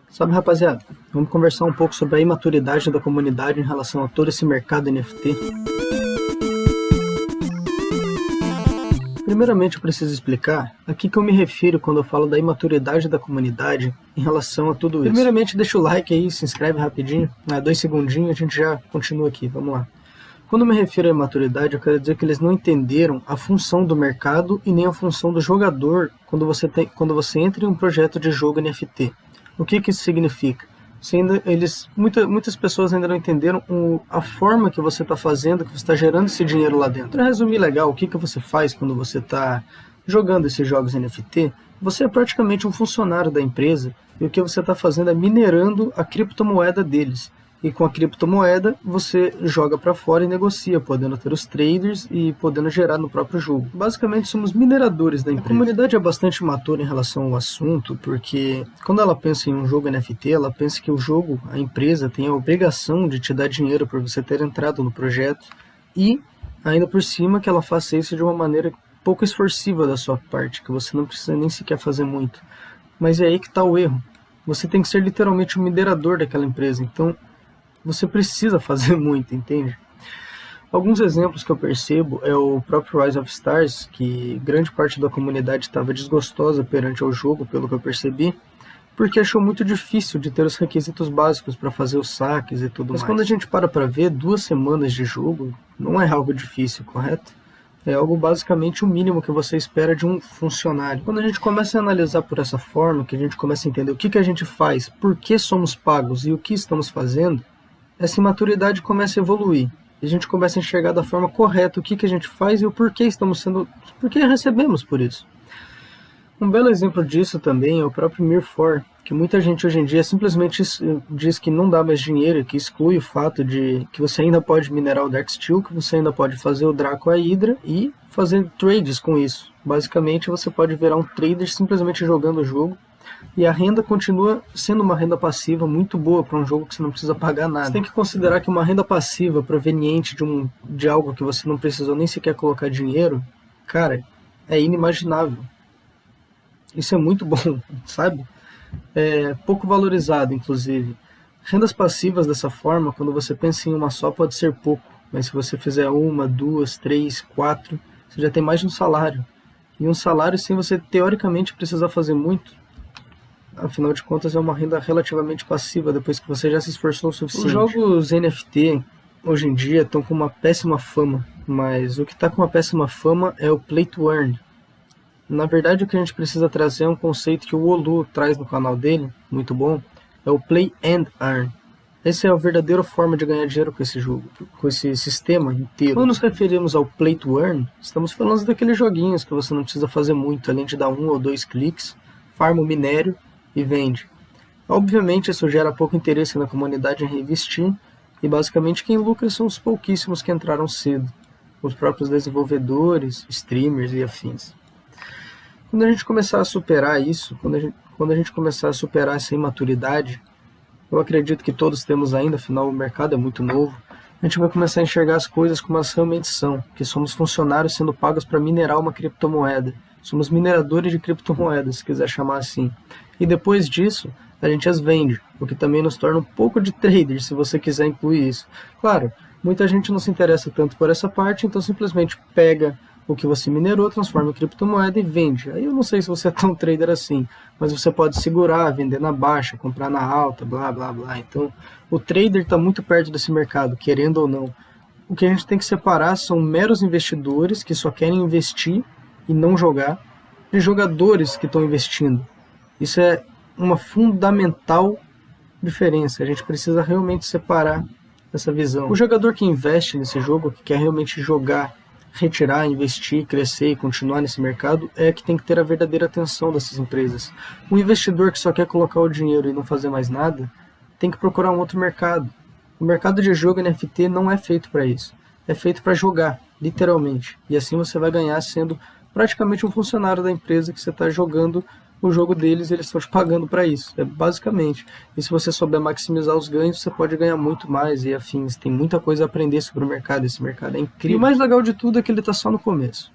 Sabe, rapaziada, vamos conversar um pouco sobre a imaturidade da comunidade em relação a todo esse mercado NFT. Primeiramente, eu preciso explicar a que eu me refiro quando eu falo da imaturidade da comunidade em relação a tudo isso. Primeiramente, deixa o like aí, se inscreve rapidinho, 2 segundinhos, a gente já continua aqui, vamos lá. Quando eu me refiro à imaturidade, eu quero dizer que eles não entenderam a função do mercado e nem a função do jogador quando você entra em um projeto de jogo NFT. O que isso significa? Muitas pessoas ainda não entenderam a forma que você está fazendo, que você está gerando esse dinheiro lá dentro. Para resumir legal, o que você faz quando você está jogando esses jogos NFT, você é praticamente um funcionário da empresa e o que você está fazendo é minerando a criptomoeda deles. E com a criptomoeda você joga para fora e negocia, podendo ter os traders e podendo gerar no próprio jogo. Basicamente somos mineradores da empresa. A comunidade é bastante matura em relação ao assunto, porque quando ela pensa em um jogo NFT, ela pensa que o jogo, a empresa, tem a obrigação de te dar dinheiro por você ter entrado no projeto e, ainda por cima, que ela faça isso de uma maneira pouco esforçativa da sua parte, que você não precisa nem sequer fazer muito. Mas é aí que está o erro. Você tem que ser literalmente um minerador daquela empresa, então você precisa fazer muito, entende? Alguns exemplos que eu percebo é o próprio Rise of Stars, que grande parte da comunidade estava desgostosa perante ao jogo, pelo que eu percebi, porque achou muito difícil de ter os requisitos básicos para fazer os saques e tudo mais. Mas quando a gente para ver, 2 semanas de jogo não é algo difícil, correto? É algo basicamente o mínimo que você espera de um funcionário. Quando a gente começa a analisar por essa forma, que a gente começa a entender o que a gente faz, por que somos pagos e o que estamos fazendo, essa imaturidade começa a evoluir. E a gente começa a enxergar da forma correta o que a gente faz e o porquê porquê recebemos por isso. Um belo exemplo disso também é o próprio Mir4, que muita gente hoje em dia simplesmente diz que não dá mais dinheiro, que exclui o fato de que você ainda pode minerar o Darksteel, que você ainda pode fazer o Draco a Hydra e fazer trades com isso. Basicamente você pode virar um trader simplesmente jogando o jogo. E a renda continua sendo uma renda passiva muito boa para um jogo que você não precisa pagar nada. Você tem que considerar que uma renda passiva proveniente de algo que você não precisou nem sequer colocar dinheiro, cara, é inimaginável. Isso é muito bom, sabe? É pouco valorizado, inclusive. Rendas passivas dessa forma, quando você pensa em uma só, pode ser pouco. Mas se você fizer 1, 2, 3, 4, você já tem mais de um salário. E um salário sem você, teoricamente, precisar fazer muito, afinal de contas é uma renda relativamente passiva depois que você já se esforçou o suficiente. Os jogos NFT hoje em dia estão com uma péssima fama, mas o que está com uma péssima fama é o Play to Earn. Na verdade, o que a gente precisa trazer é um conceito que o Olu traz no canal dele, muito bom, é o Play and Earn. Essa é a verdadeira forma de ganhar dinheiro com esse jogo, com esse sistema inteiro. Quando nos referimos ao Play to Earn, estamos falando daqueles joguinhos que você não precisa fazer muito, além de dar 1 ou 2 cliques, farma o minério e vende. Obviamente isso gera pouco interesse na comunidade em reinvestir e basicamente quem lucra são os pouquíssimos que entraram cedo, os próprios desenvolvedores, streamers e afins. Quando a gente começar a superar isso, quando a gente começar a superar essa imaturidade, eu acredito que todos temos ainda, afinal o mercado é muito novo, a gente vai começar a enxergar as coisas como elas realmente são, que somos funcionários sendo pagos para minerar uma criptomoeda. Somos mineradores de criptomoedas, se quiser chamar assim. E depois disso, a gente as vende, o que também nos torna um pouco de trader, se você quiser incluir isso. Claro, muita gente não se interessa tanto por essa parte, então simplesmente pega o que você minerou, transforma em criptomoeda e vende. Aí eu não sei se você é tão trader assim, mas você pode segurar, vender na baixa, comprar na alta, blá blá blá. Então, o trader está muito perto desse mercado, querendo ou não. O que a gente tem que separar são meros investidores que só querem investir e não jogar, de jogadores que estão investindo. Isso é uma fundamental diferença. A gente precisa realmente separar essa visão. O jogador que investe nesse jogo, que quer realmente jogar, retirar, investir, crescer e continuar nesse mercado, é que tem que ter a verdadeira atenção dessas empresas. O investidor que só quer colocar o dinheiro e não fazer mais nada, tem que procurar um outro mercado. O mercado de jogo NFT não é feito para isso. É feito para jogar, literalmente. E assim você vai ganhar sendo praticamente um funcionário da empresa que você está jogando o jogo deles e eles estão te pagando para isso. É basicamente. E se você souber maximizar os ganhos, você pode ganhar muito mais e afins. Tem muita coisa a aprender sobre o mercado. Esse mercado é incrível. E o mais legal de tudo é que ele está só no começo.